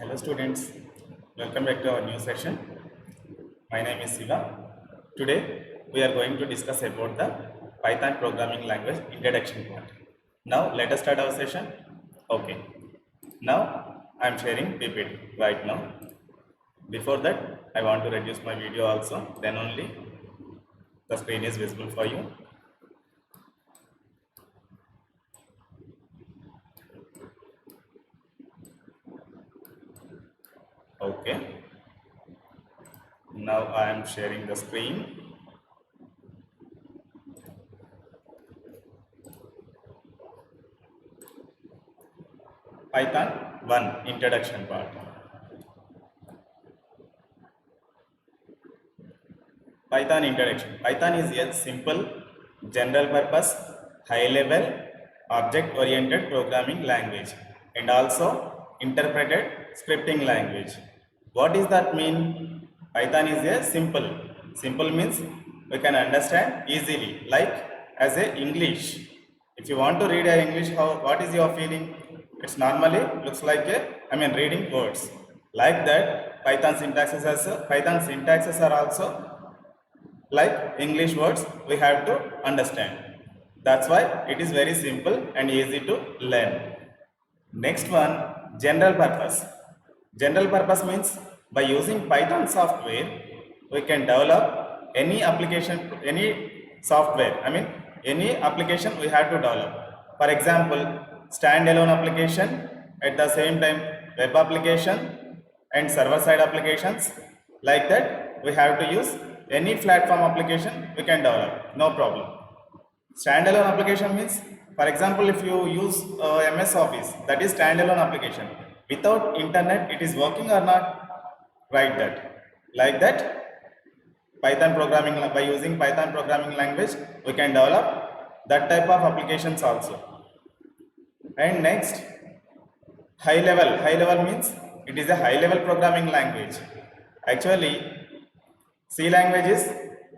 Hello students, welcome back to our new session. My name is Siva. Today we are going to discuss about the Python programming language introduction part. Now let us start our session. Okay. Now I am sharing PPT right now. Before that I want to reduce my video also, then only the screen is visible for you. Okay. Now I am sharing the screen. Python 1 introduction part. Python introduction. Python is a simple, general purpose, high level, object oriented programming language and also interpreted scripting language. What does that mean? Python is a simple. Simple means we can understand easily, like as a English. If you want to read a English, what is your feeling? It's normally looks like reading words. Like that, Python syntaxes are also like English words we have to understand. That's why it is very simple and easy to learn. Next one, general purpose. General purpose means by using Python software, we can develop any application, any software. Any application we have to develop. For example, standalone application, at the same time web application and server-side applications. Like that, we have to use any platform application we can develop, no problem. Standalone application means, for example, if you use MS Office, that is standalone application. Without internet, it is working or not? Write that. Like that, Python programming, by using Python programming language, we can develop that type of applications also. And next, high level. High level means it is a high level programming language. Actually, C language is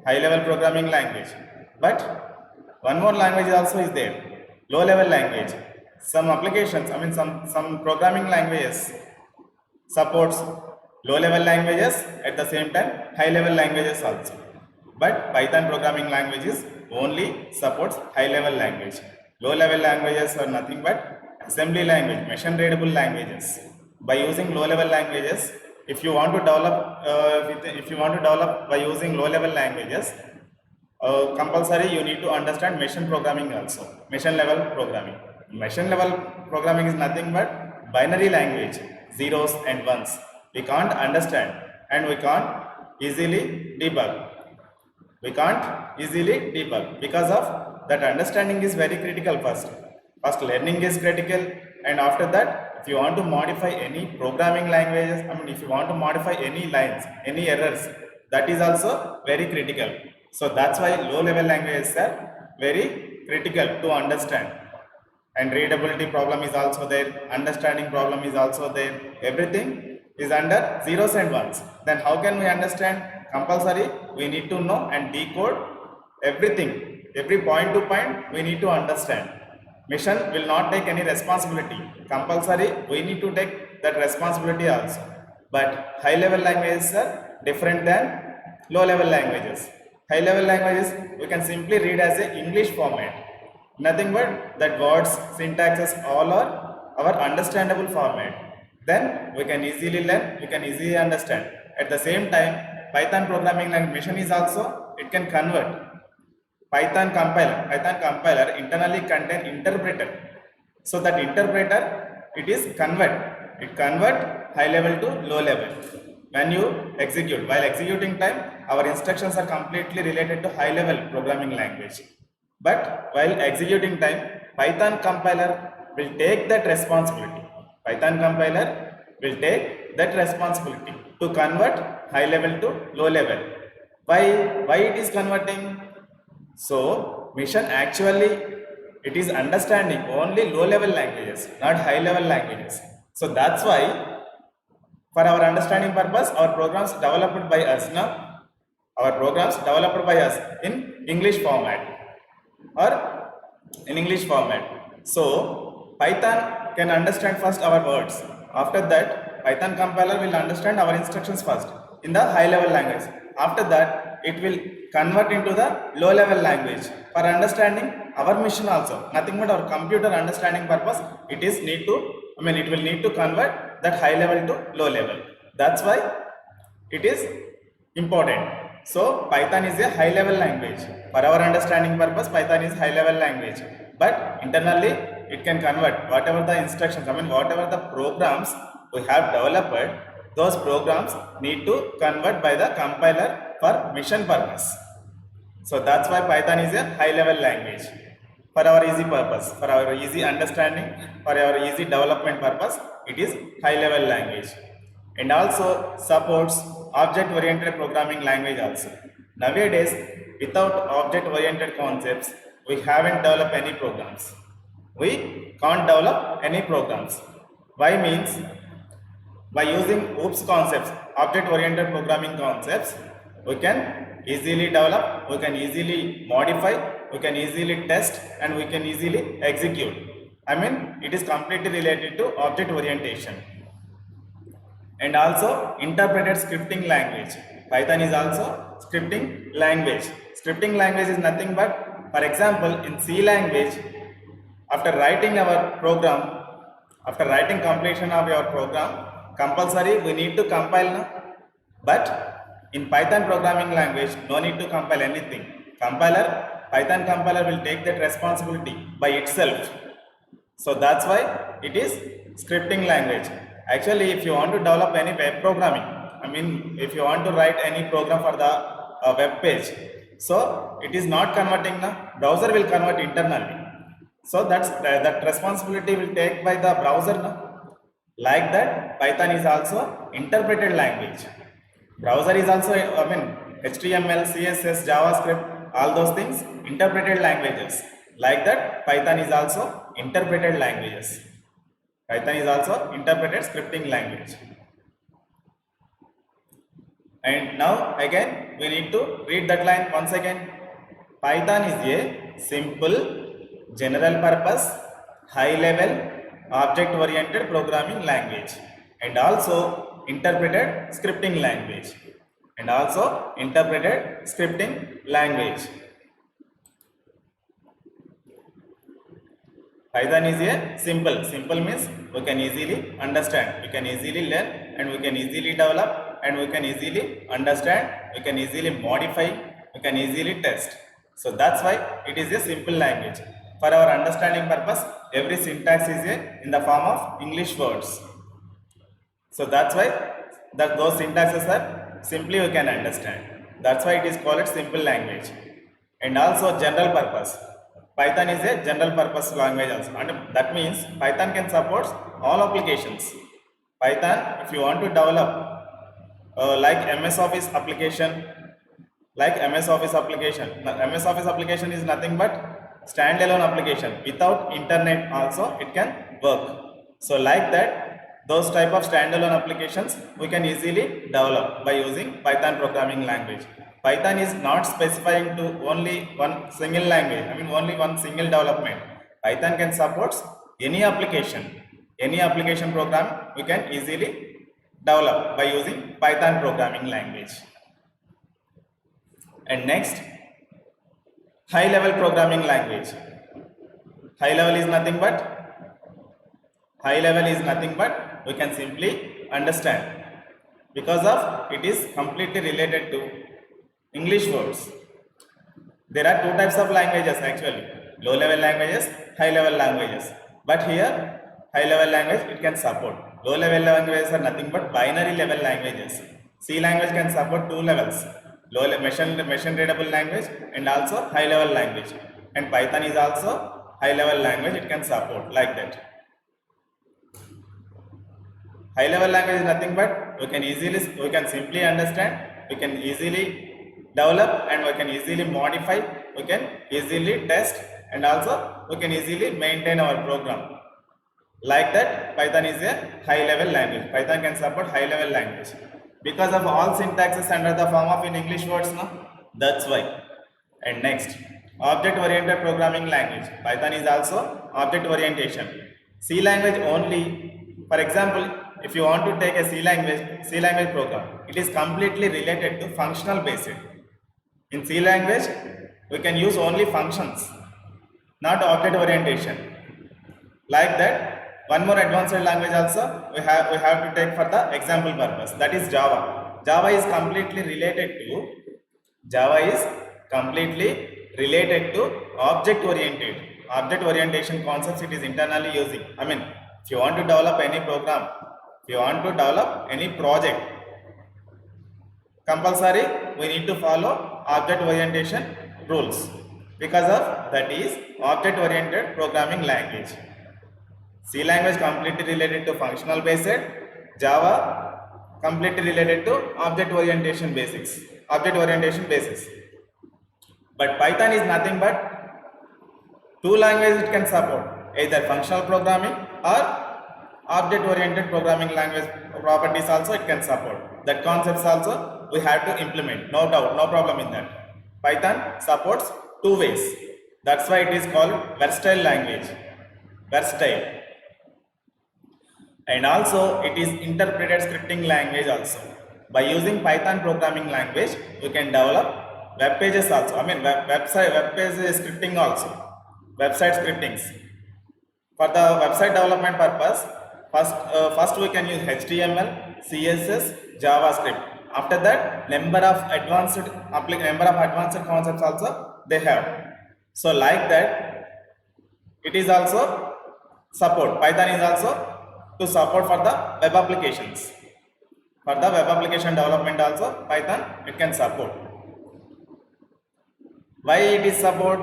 high level programming language, but one more language also is there, low level language. Some applications, some programming languages supports low level languages, at the same time high level languages also. But Python programming languages only supports high level language. Low level languages are nothing but assembly language, machine readable languages. By using low level languages, if you want to develop by using low level languages, compulsory you need to understand machine programming also, machine level programming. Machine level programming is nothing but binary language, zeros and ones. We can't understand and we can't easily debug. Because of that, understanding is very critical first. First learning is critical, and after that, if you want to modify any programming languages, if you want to modify any lines, any errors, that is also very critical. So that's why low level languages are very critical to understand. And readability problem is also there, understanding problem is also there, everything is under zeros and ones. Then how can we understand? Compulsory we need to know and decode everything, every point to point we need to understand. Mission will not take any responsibility. Compulsory we need to take that responsibility also. But high level languages are different than low level languages. High level languages we can simply read as a English format. Nothing but that words, syntaxes, all are our understandable format. Then we can easily learn, we can easily understand. At the same time, Python programming language mission is also, it can convert. Python compiler internally contain interpreter. So that interpreter, it convert high level to low level. When you execute, while executing time, our instructions are completely related to high level programming language. But while executing time, Python compiler will take that responsibility. To convert high level to low level. Why it is converting? So mission actually it is understanding only low level languages, not high level languages. So that's why, for our understanding purpose, our programs developed by us in English format. So Python can understand first our words. After that, Python compiler will understand our instructions first in the high level language. After that, it will convert into the low level language for understanding our mission also. Nothing but our computer understanding purpose. It is need to, it will need to convert that high level to low level. That's why it is important. So Python is a high level language. For our understanding purpose, Python is high level language. But internally, it can convert whatever the instructions, whatever the programs we have developed, those programs need to convert by the compiler for mission purpose. So that's why Python is a high level language. For our easy purpose, for our easy understanding, for our easy development purpose, it is high level language. And also supports object oriented programming language also. Nowadays, without object oriented concepts, we haven't developed any programs. We can't develop any programs. Why means, by using OOPS concepts, object oriented programming concepts, we can easily develop, we can easily modify, we can easily test, and we can easily execute. It is completely related to object orientation. And also interpreted scripting language. Python is also scripting language. Scripting language is nothing but, for example, in C language, after writing our program, after writing completion of your program, compulsory we need to compile now. But in Python programming language, no need to compile anything. Python compiler will take that responsibility by itself. So that's why it is scripting language. Actually, if you want to develop any web programming, if you want to write any program for the web page, so it is not converting now. Browser will convert internally. So that responsibility will take by the browser now. Like that, Python is also interpreted language. Browser is also, HTML, CSS, JavaScript, all those things, interpreted languages. Like that, Python is also interpreted languages. Python is also interpreted scripting language. And now again, we need to read that line once again. Python is a simple, general purpose, high level, object oriented programming language, and also interpreted scripting language, and also interpreted scripting language. Python is a simple means we can easily understand, we can easily learn, and we can easily develop, and we can easily understand, we can easily modify, we can easily test. So that's why it is a simple language. For our understanding purpose, every syntax is in the form of English words. So that's why those syntaxes are simply we can understand. That's why it is called simple language. And also general purpose. Python is a general purpose language also, and that means Python can support all applications. Python, if you want to develop like MS Office application, MS Office application is nothing but standalone application. Without internet also it can work. So like that, those type of standalone applications we can easily develop by using Python programming language. Python is not specifying to only one single language, only one single development. Python can support any application program we can easily develop by using Python programming language. And next, high level programming language. High level is nothing but we can simply understand, because of it is completely related to English words. There are two types of languages actually, low level languages, high level languages. But here, high level language it can support. Low level languages are nothing but binary level languages. C language can support two levels, low machine readable language and also high level language. And Python is also high level language, it can support like that. High level language is nothing but we can simply understand, we can easily develop, and we can easily modify, we can easily test, and also we can easily maintain our program. Like that, Python is a high level language. Python can support high level language because of all syntaxes under the form of in English words now. That's why. And next, object oriented programming language. Python is also object orientation. C language only, for example, if you want to take a C language program, it is completely related to functional based. In C language, we can use only functions, not object orientation. Like that, one more advanced language also we have to take for the example purpose. That is Java. Java is completely related to object orientation concepts. It is internally using. I mean, if you want to develop any program, if you want to develop any project, compulsory we need to follow object orientation rules. Because of that is object oriented programming language. C language completely related to functional based, Java completely related to object orientation basis. But Python is nothing but two languages it can support, either functional programming or object oriented programming language properties also it can support. That concepts also we have to implement, no doubt, no problem in that. Python supports two ways. That's why it is called versatile language. Versatile. And also it is interpreted scripting language also. By using Python programming language, we can develop web pages also. I mean web page scripting also. Website scriptings. For the website development purpose, first we can use HTML, CSS, JavaScript. After that, number of advanced concepts also they have. So like that, it is also support. Python is also to support for the web applications. For the web application development also, Python it can support. Why it is support?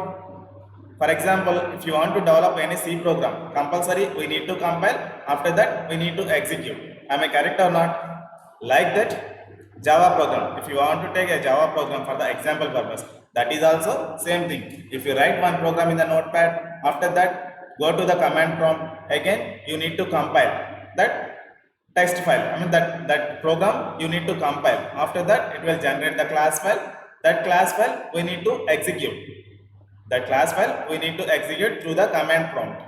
For example, if you want to develop any C program, compulsory we need to compile. After that, we need to execute. Am I correct or not? Like that, Java program. If you want to take a Java program for the example purpose, that is also same thing. If you write one program in the notepad, after that go to the command prompt, again you need to compile that text file. I mean that program you need to compile. After that it will generate the class file. That class file we need to execute. That class file we need to execute through the command prompt.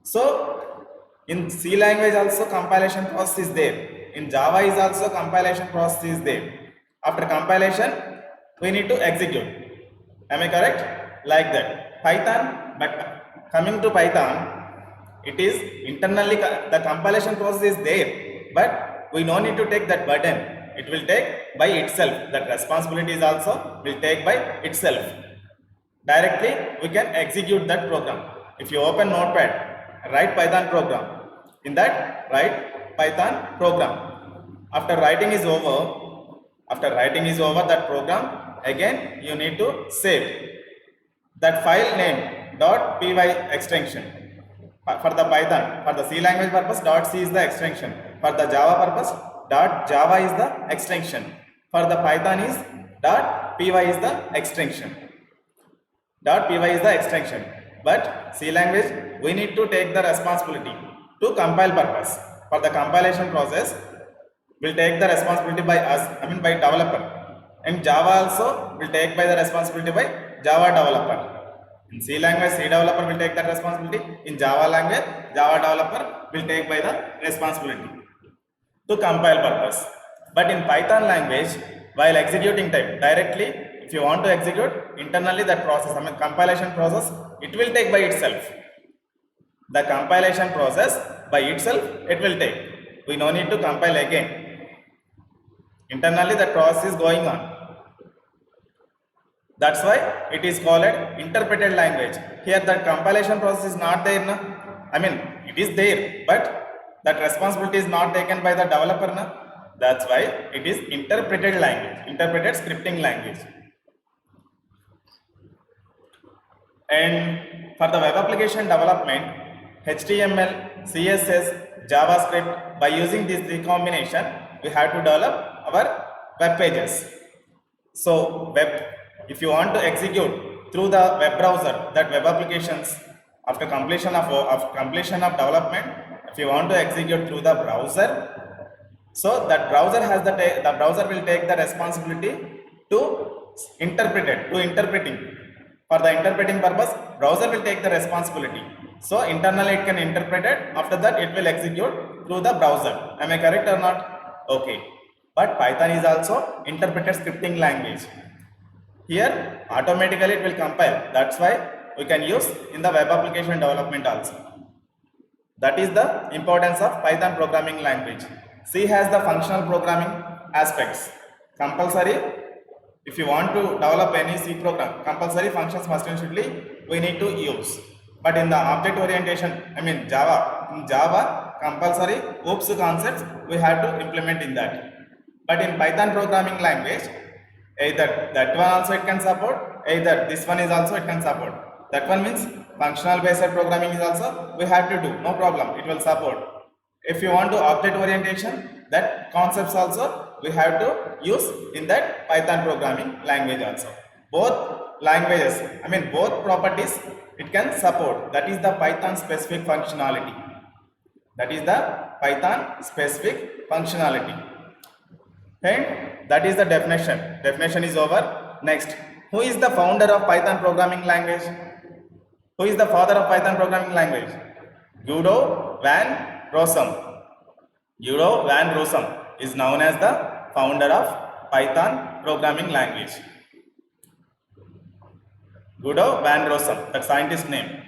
So in C language also compilation process is there. In Java is also compilation process is there. After compilation, we need to execute. Am I correct? Like that. Python, but coming to Python, it is internally the compilation process is there, but we no need to take that burden. It will take by itself. That responsibility is also will take by itself. Directly we can execute that program. If you open Notepad, write Python program. In that, write Python program. After writing is over, that program, again you need to save that file name .py extension. For the Python, for the C language purpose, .c is the extension. For the Java purpose, .java is the extension. For the Python is .py is the extension. .py is the extension. But C language, we need to take the responsibility to compile purpose. For the compilation process, will take the responsibility by us, I mean by developer. And Java also will take by the responsibility by Java developer. In C language, C developer will take that responsibility. In Java language, Java developer will take by the responsibility to compile purpose. But in Python language, while executing time, directly, if you want to execute internally that process, I mean compilation process, it will take by itself. The compilation process by itself, it will take. We no need to compile again. Internally that process is going on. That's why it is called interpreted language. Here that compilation process is not there. Na? I mean it is there, but that responsibility is not taken by the developer. Na? That's why it is interpreted language, interpreted scripting language. And for the web application development, HTML, CSS, JavaScript, by using this combination, we have to develop our web pages. So if you want to execute through the web browser, that web applications after completion of development, if you want to execute through the browser, so that browser has the browser will take the responsibility to interpreting. For the interpreting purpose, browser will take the responsibility. So internally it can interpret it. After that it will execute through the browser. Am I correct or not? Okay. But Python is also interpreted scripting language. Here automatically it will compile. That's why we can use in the web application development also. That is the importance of Python programming language. C has the functional programming aspects. Compulsory, if you want to develop any C program, compulsory functions must and should we need to use. But in the object orientation, Java, in Java, compulsory OOPS concepts we have to implement in that. But in Python programming language, either that one also it can support, either this one is also it can support. That one means functional based programming is also we have to do, no problem, it will support. If you want to object orientation, that concepts also we have to use in that Python programming language also. Both languages, both properties it can support. That is the Python specific functionality. That is the Python specific functionality. And that is the definition. Definition is over. Next, who is the founder of Python programming language? Who is the father of Python programming language? Guido van Rossum. Guido van Rossum is known as the founder of Python programming language. Guido van Rossum, that scientist name.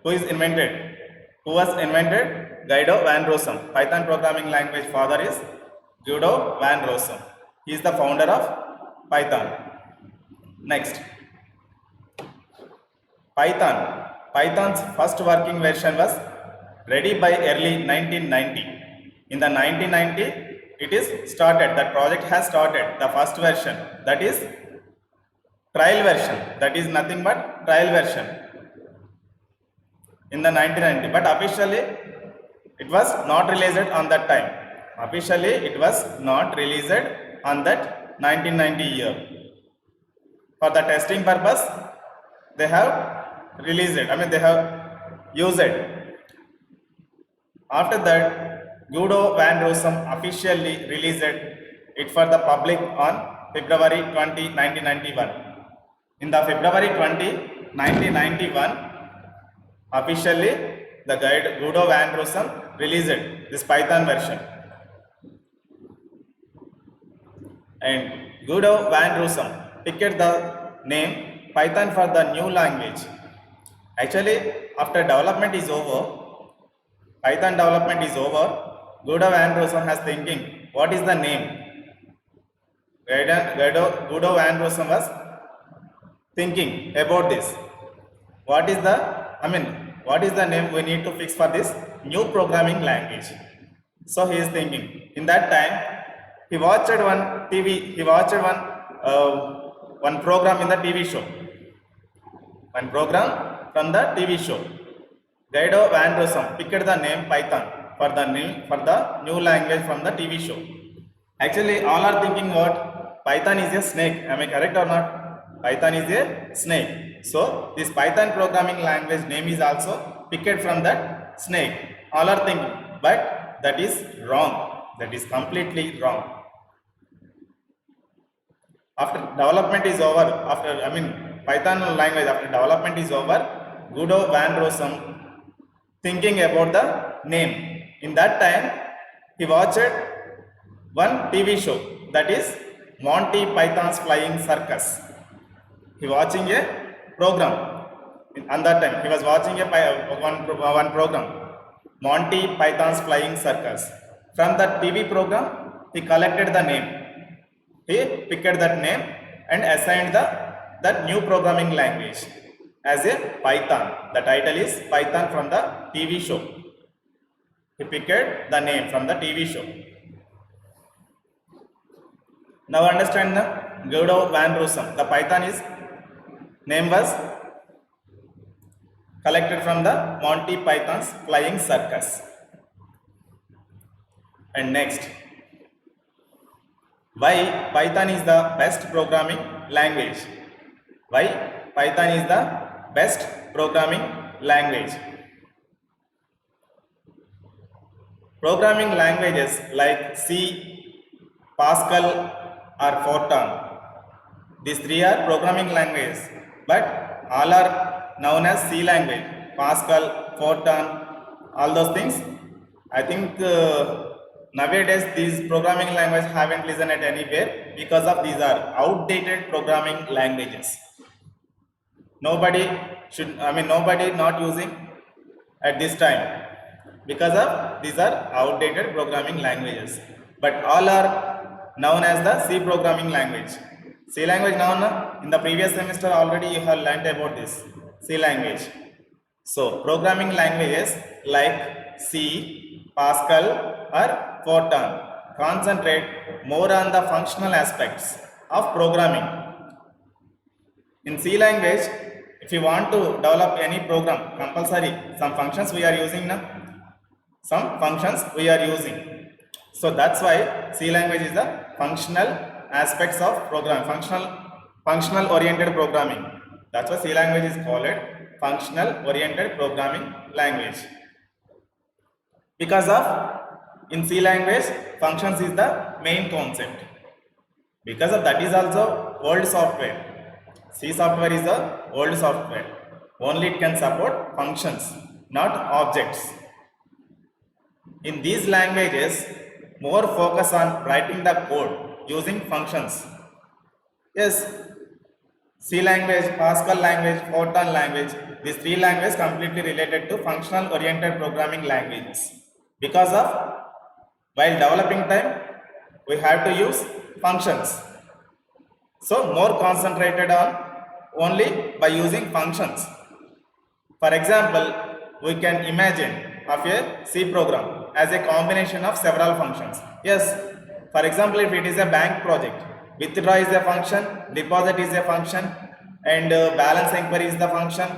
Who is invented? Who was invented? Guido van Rossum. Python programming language father is Guido van Rossum. He is the founder of Python. Next, Python. Python's first working version was ready by early 1990. In the 1990, it is started. That project has started. The first version, that is trial version. That is nothing but trial version. In the 1990, but officially it was not released on that time. Officially it was not released on that 1990 year. For the testing purpose, they have released it. They have used it. After that, Guido van Rossum officially released it for the public on February 20, 1991. In the February 20, 1991, officially the Guido van Rossum released this Python version. And Guido van Rossum picked the name Python for the new language. Actually, after development is over, Python development is over, Guido van Rossum has thinking, what is the name? Guido van Rossum was thinking about this. What is the name we need to fix for this new programming language? So he is thinking. In that time, he watched one program in the TV show. One program from the TV show. Guido van Rossum picked the name Python for the new language from the TV show. Actually, all are thinking what? Python is a snake. Am I correct or not? Python is a snake. So this Python programming language name is also picked from that snake. All are thinking, but that is wrong. That is completely wrong. After development is over, Python language after development is over, Guido van Rossum thinking about the name. In that time, he watched one TV show, that is Monty Python's Flying Circus. He watching a program. On that time, he was watching one program, Monty Python's Flying Circus. From that TV program, he collected the name. He picked that name and assigned that new programming language as a Python. The title is Python from the TV show. He picked the name from the TV show. Now understand the Guido van Rossum. The Python name was collected from the Monty Python's Flying Circus. And next, why Python is the best programming language? Why Python is the best programming language? Programming languages like C, Pascal or Fortran. These three are programming languages, but all are known as C language. Pascal, Fortran, all those things. I think nowadays these programming languages haven't listened at anywhere because of these are outdated programming languages. Nobody nobody not using at this time because of these are outdated programming languages. But all are known as the C programming language. C language now, in the previous semester already you have learnt about this C language. So programming languages like C, Pascal or Fortran concentrate more on the functional aspects of programming. In C language, if you want to develop any program, compulsory some functions we are using now. Some functions we are using. So that's why C language is the functional aspects of program, functional oriented programming. That's why C language is called functional oriented programming language. Because of in C language, functions is the main concept. Because of that is also old software. C software is the old software. Only it can support functions, not objects. In these languages, more focus on writing the code using functions. Yes, C language, Pascal language, Fortran language, these three languages completely related to functional oriented programming languages. Because of while developing time, we have to use functions. So more concentrated on only by using functions. For example, we can imagine of a C program as a combination of several functions. Yes, for example, if it is a bank project, withdraw is a function, deposit is a function, and balance inquiry is the function.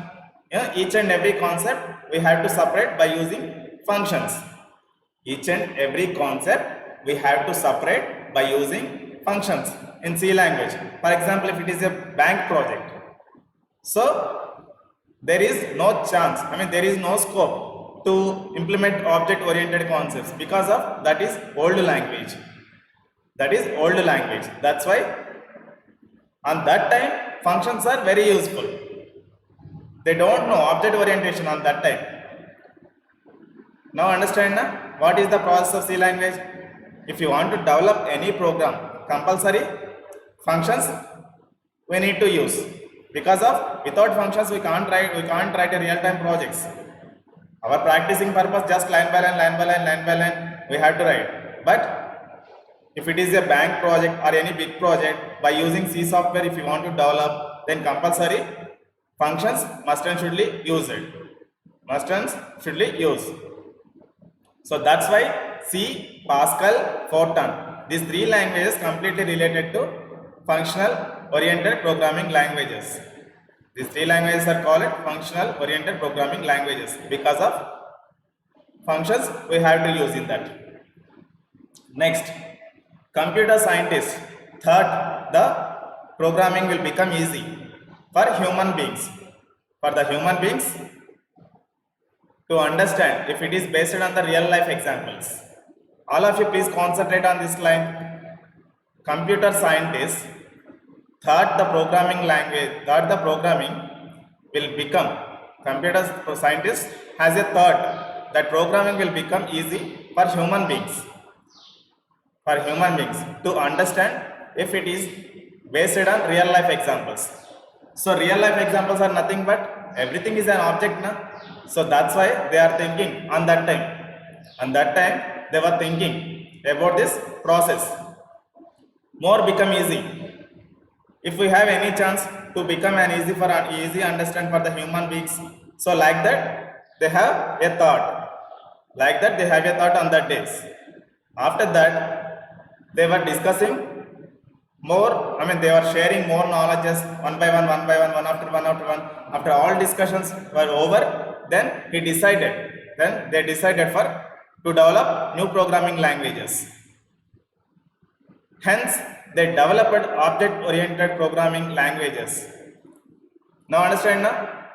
Each and every concept we have to separate by using functions. Each and every concept we have to separate by using functions in C language. For example, if it is a bank project, so there is no chance, there is no scope to implement object oriented concepts because of that is old language. That is old language. That's why on that time functions are very useful. They don't know object orientation on that time. Now understand what is the process of C language? If you want to develop any program, compulsory functions we need to use. Because of without functions we can't write a real-time projects. Our practicing purpose just line by line we have to write. But if it is a bank project or any big project, by using C software if you want to develop, then compulsory functions must and should use it. Must and should use. So that's why C, Pascal, Fortran, these three languages completely related to functional oriented programming languages. These three languages are called functional oriented programming languages because of functions we have to use in that. Next, computer scientists thought the programming will become easy for human beings. For the human beings to understand if it is based on the real life examples. All of you please concentrate on this line. Computer scientists thought the programming will become, computer scientist has a thought that programming will become easy for human beings. For human beings to understand if it is based on real life examples. So real life examples are nothing but everything is an object now. So that's why they are thinking on that time. On that time they were thinking about this process. More become easy. If we have any chance to become an easy understand for the human beings, so like that they have a thought. Like that they have a thought on that days. After that they were discussing more, they were sharing more knowledges one by one after one. After all discussions were over, then they decided to develop new programming languages. Hence, they developed object-oriented programming languages. Now understand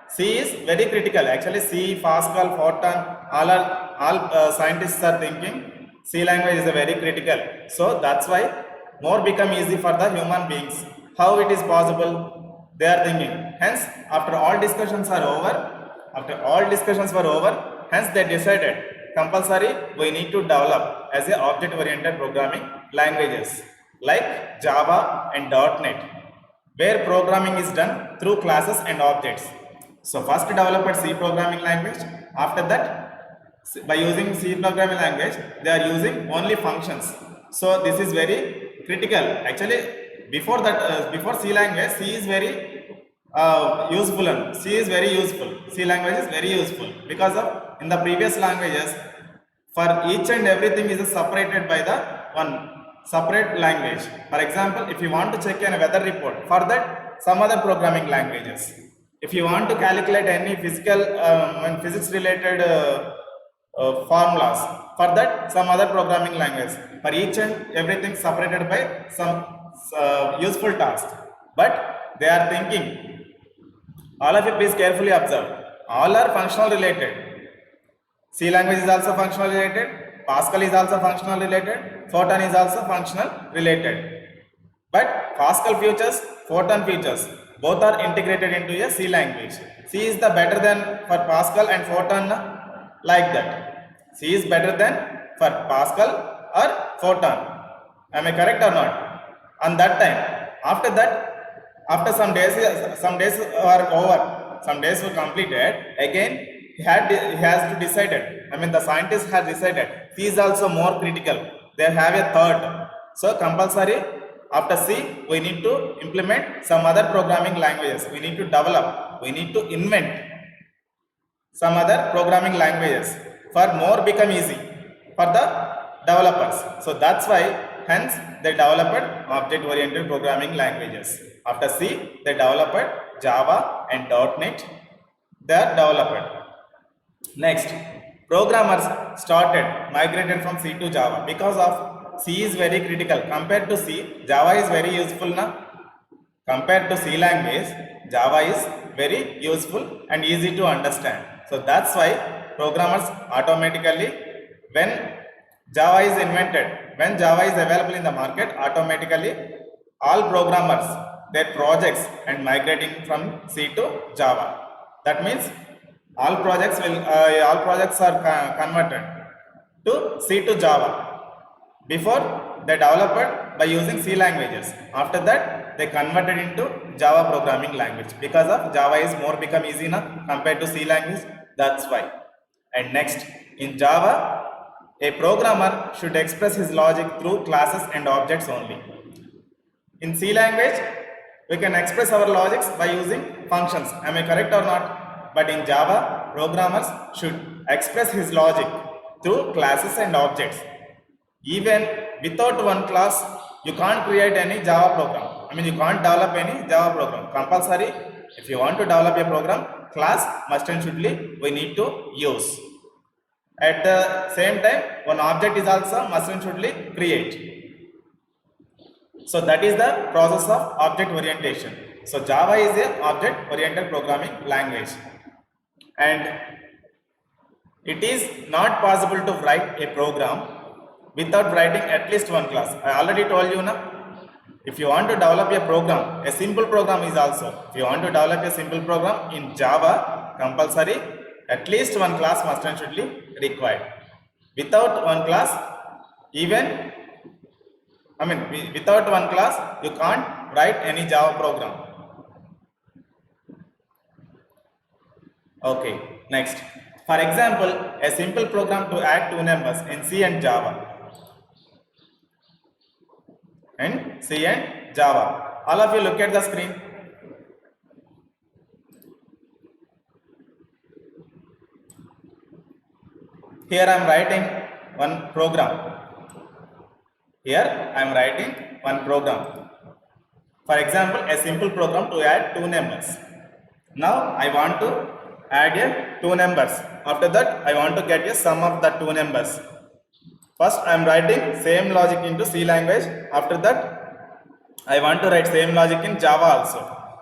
C is very critical. Actually, C, Pascal, Fortran, all scientists are thinking C language is very critical. So that's why more become easy for the human beings. How it is possible? They are thinking. Hence, after all discussions are over, After all discussions were over, hence they decided compulsory we need to develop as a object-oriented programming languages like Java and .NET, where programming is done through classes and objects. So first developed C programming language. After that, by using C programming language, they are using only functions. So this is very critical. Actually, before that, before C language, C is very useful, and C is very useful. C language is very useful because of in the previous languages, for each and everything is separated by the one separate language. For example, if you want to check a weather report, for that some other programming languages. If you want to calculate any physical and physics related formulas, for that some other programming language. For each and everything separated by some useful task. But they are thinking, all of you please carefully observe, all are functional related. C language is also functional related, Pascal is also functional related, Fortran is also functional related. But Pascal features, Fortran features, both are integrated into a C language. C is the better than for Pascal and Fortran, like that. C is better than for Pascal or Fortran. Am I correct or not? On that time, after that, after some days are over, some days were completed, again he has to decided, I mean the scientist has decided, C is also more critical, they have a third. So compulsory, after C, we need to implement some other programming languages, we need to develop, we need to invent some other programming languages for more become easy for the developers. So that's why hence they developed object oriented programming languages. After C, they developed Java and .NET. They are developed. Next, programmers started migrated from C to Java because of C is very critical. Compared to C, Java is very useful now. Compared to C language, Java is very useful and easy to understand. So that's why programmers automatically, when Java is invented, when Java is available in the market, automatically all programmers, their projects and migrating from C to Java. That means all projects are converted to C to Java. Before they developed by using C languages. After that they converted into Java programming language because of Java is more become easy now compared to C language. That's why. And next, in Java, a programmer should express his logic through classes and objects only. In C language, we can express our logics by using functions. Am I correct or not? But in Java, programmers should express his logic through classes and objects. Even without one class, you can't create any Java program. I mean, you can't develop any Java program. Compulsory, if you want to develop a program, class must and shouldly we need to use. At the same time, one object is also must and shouldly create. So that is the process of object orientation. So Java is a object oriented programming language, and it is not possible to write a program without writing at least one class. I already told you now. If you want to develop a program, a simple program is also. If you want to develop a simple program in Java, compulsory at least one class must and should be required. Without one class, without one class, you can't write any Java program. Okay, next. For example, a simple program to add two numbers in C and Java. All of you look at the screen. Here I am writing one program. For example, a simple program to add two numbers. Now I want to add two numbers. After that, I want to get a sum of the two numbers. First, I am writing same logic into C language. After that, I want to write same logic in Java also.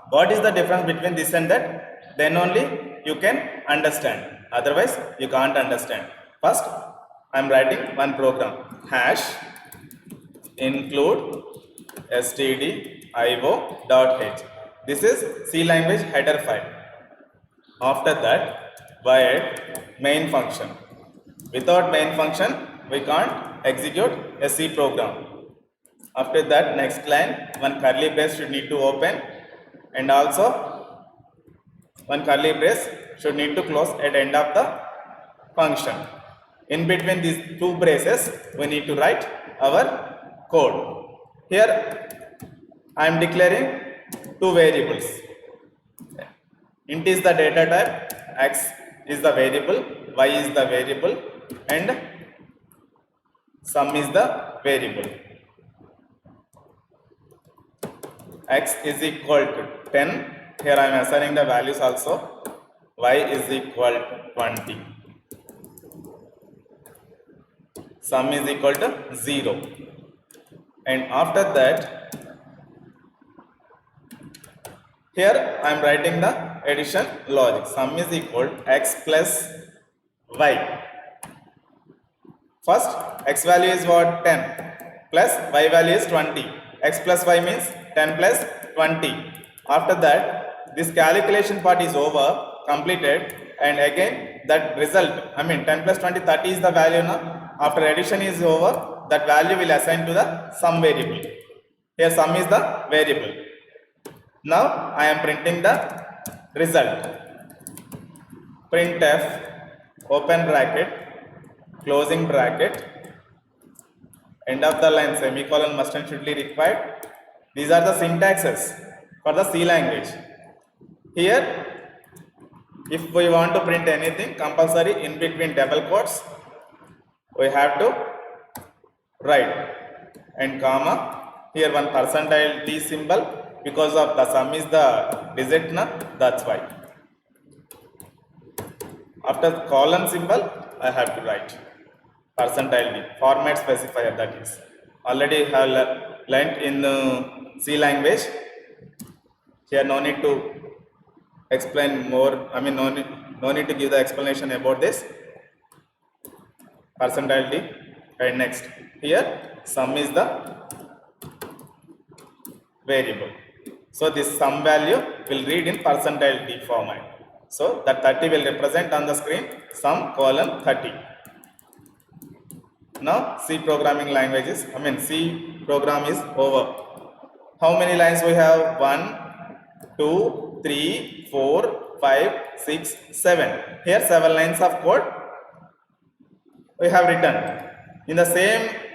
What is the difference between this and that? Then only you can understand. Otherwise, you can't understand. First, I am writing one program. Hash include stdio.h. This is C language header file. After that, void main function. Without main function, we can't execute a C program. After that, next line, one curly brace should need to open, and also one curly brace should need to close at the end of the function. In between these two braces, we need to write our code. Here, I am declaring two variables. Int is the data type, x is the variable, y is the variable, and sum is the variable. X is equal to 10. Here I am assigning the values also. Y is equal to 20. Sum is equal to 0. And after that, here I am writing the addition logic. Sum is equal to x plus y. First, x value is what? 10 plus y value is 20. X plus y means 10 plus 20. After that, this calculation part is over, completed, and again that result, 10 plus 20, 30 is the value now. After addition is over, that value will assign to the sum variable. Here sum is the variable. Now I am printing the result. Printf, open bracket, closing bracket, end of the line, semicolon must and should be required. These are the syntaxes for the C language. Here, if we want to print anything, compulsory in between double quotes, we have to write and comma. Here one percentile T symbol, because of the sum is the digit, that's why. After colon symbol, I have to write percentile D, format specifier, that is. Already have learnt in C language. Here no need to explain more, no need to give the explanation about this. Percentile D. And next, here sum is the variable. So this sum value will read in percentile D format. So that 30 will represent on the screen sum colon 30. Now C programming languages, C program is over. How many lines we have? 1, 2, 3, 4, 5, 6, 7. Here 7 lines of code we have written. In the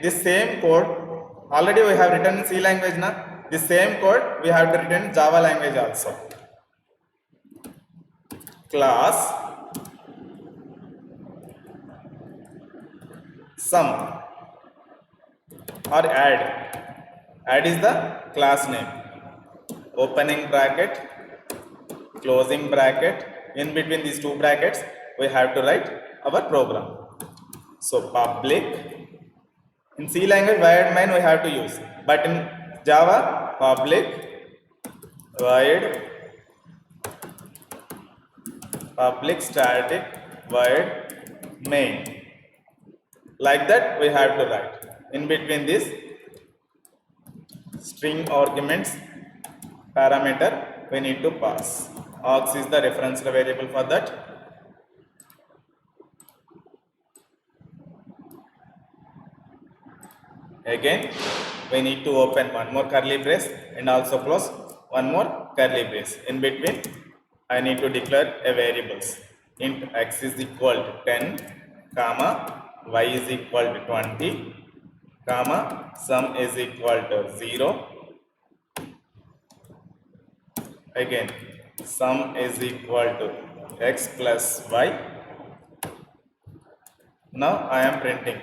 this same code already we have written in C language now. This same code we have to written in Java language also. Class sum or add. Add is the class name. Opening bracket, closing bracket. In between these two brackets, we have to write our program. So public. In C language, void main we have to use, but in Java, public void public static void main. Like that we have to write. In between this string arguments parameter we need to pass. Aux is the reference variable for that. Again we need to open one more curly brace and also close one more curly brace. In between I need to declare a variables. Int x is equal to 10, comma y is equal to 20, comma sum is equal to 0. Again sum is equal to x plus y. Now I am printing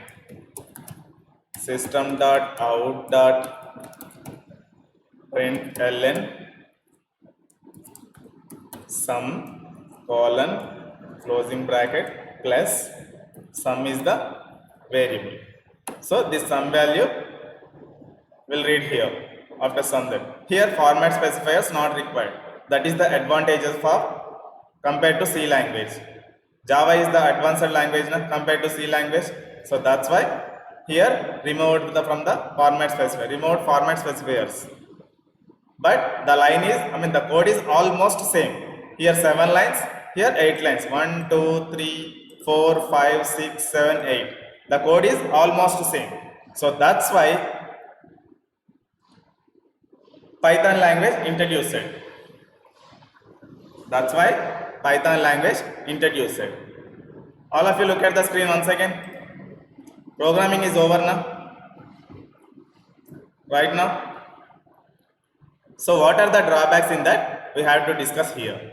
system.out.println sum colon closing bracket plus sum is the variable. So this sum value will read here after sum that. Here format specifiers not required. That is the advantages for compared to C language. Java is the advanced language compared to C language. So that's why here removed from the format specifier. Removed format specifiers. But the line is, the code is almost same. Here 7 lines. Here 8 lines. 1, 2, 3, 4, 5, 6, 7, 8. The code is almost same. So that's why Python language introduced it. That's why Python language introduced it. All of you look at the screen once again. Programming is over now. Right now. So what are the drawbacks in that? We have to discuss here.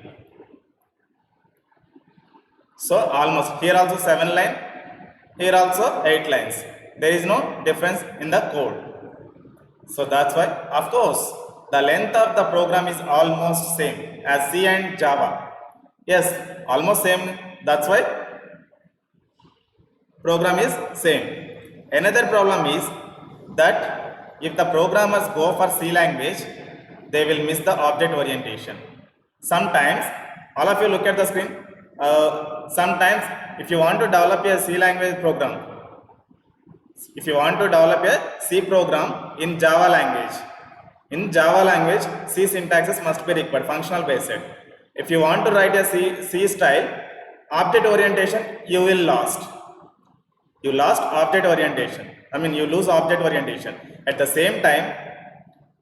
So almost here also 7 line, here also 8 lines. There is no difference in the code. So that's why, of course, the length of the program is almost same as C and Java. Yes, almost same. That's why program is same. Another problem is that if the programmers go for C language, they will miss the object orientation. Sometimes, all of you look at the screen. Sometimes, if you want to develop a C language program, if you want to develop a C program in Java language, C syntaxes must be required, functional based. If you want to write a C style, object orientation, you will lost. You lost object orientation. You lose object orientation. At the same time,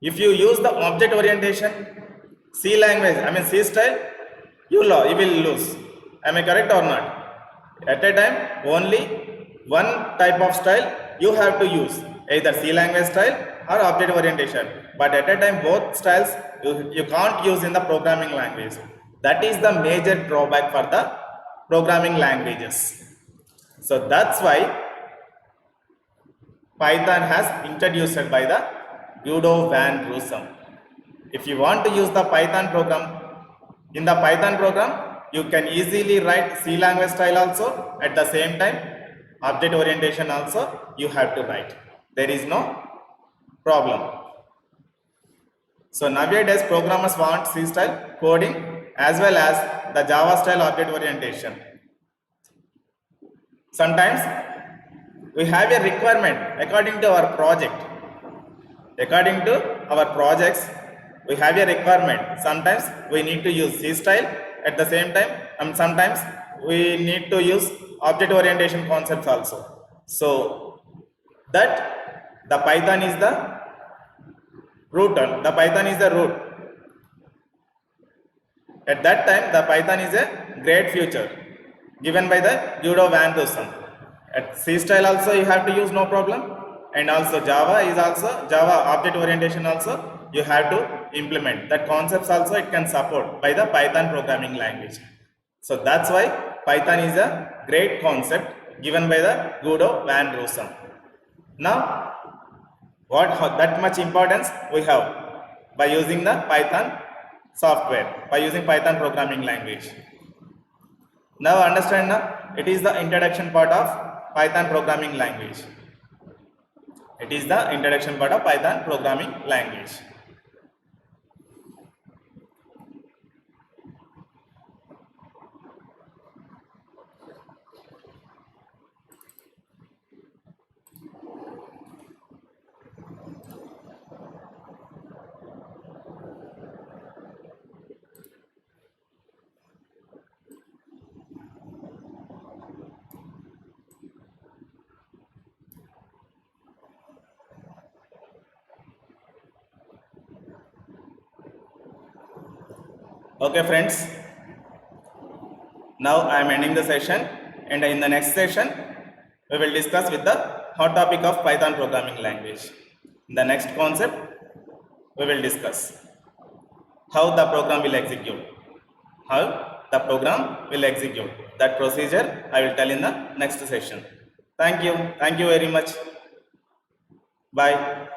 if you use the object orientation, C language, C style, you will lose. Am I correct or not? At a time, only one type of style you have to use, either C language style or object orientation. But at a time, both styles you can't use in the programming language. That is the major drawback for the programming languages. So that's why Python has introduced by the Guido van Rossum. If you want to use the Python program, in the Python program, you can easily write C language style also. At the same time, object orientation also you have to write. There is no problem. So nowadays programmers want C style coding as well as the Java style object orientation. Sometimes we have a requirement according to our project. According to our projects, we have a requirement. Sometimes we need to use C style. At the same time, sometimes we need to use object orientation concepts also. So that the Python is the root. The Python is the root. At that time, the Python is a great future given by the Guido van Rossum. At C style also you have to use, no problem. And also Java is also, Java object orientation also you have to implement. That concepts also it can support by the Python programming language. So that's why Python is a great concept given by the Guido van Rossum. Now, that much importance we have by using the Python software, by using Python programming language. Now understand now, it is the introduction part of Python programming language. It is the introduction part of Python programming language. Okay friends, now I am ending the session, and in the next session we will discuss with the hot topic of Python programming language. In the next concept we will discuss how the program will execute. How the program will execute. That procedure I will tell in the next session. Thank you very much. Bye.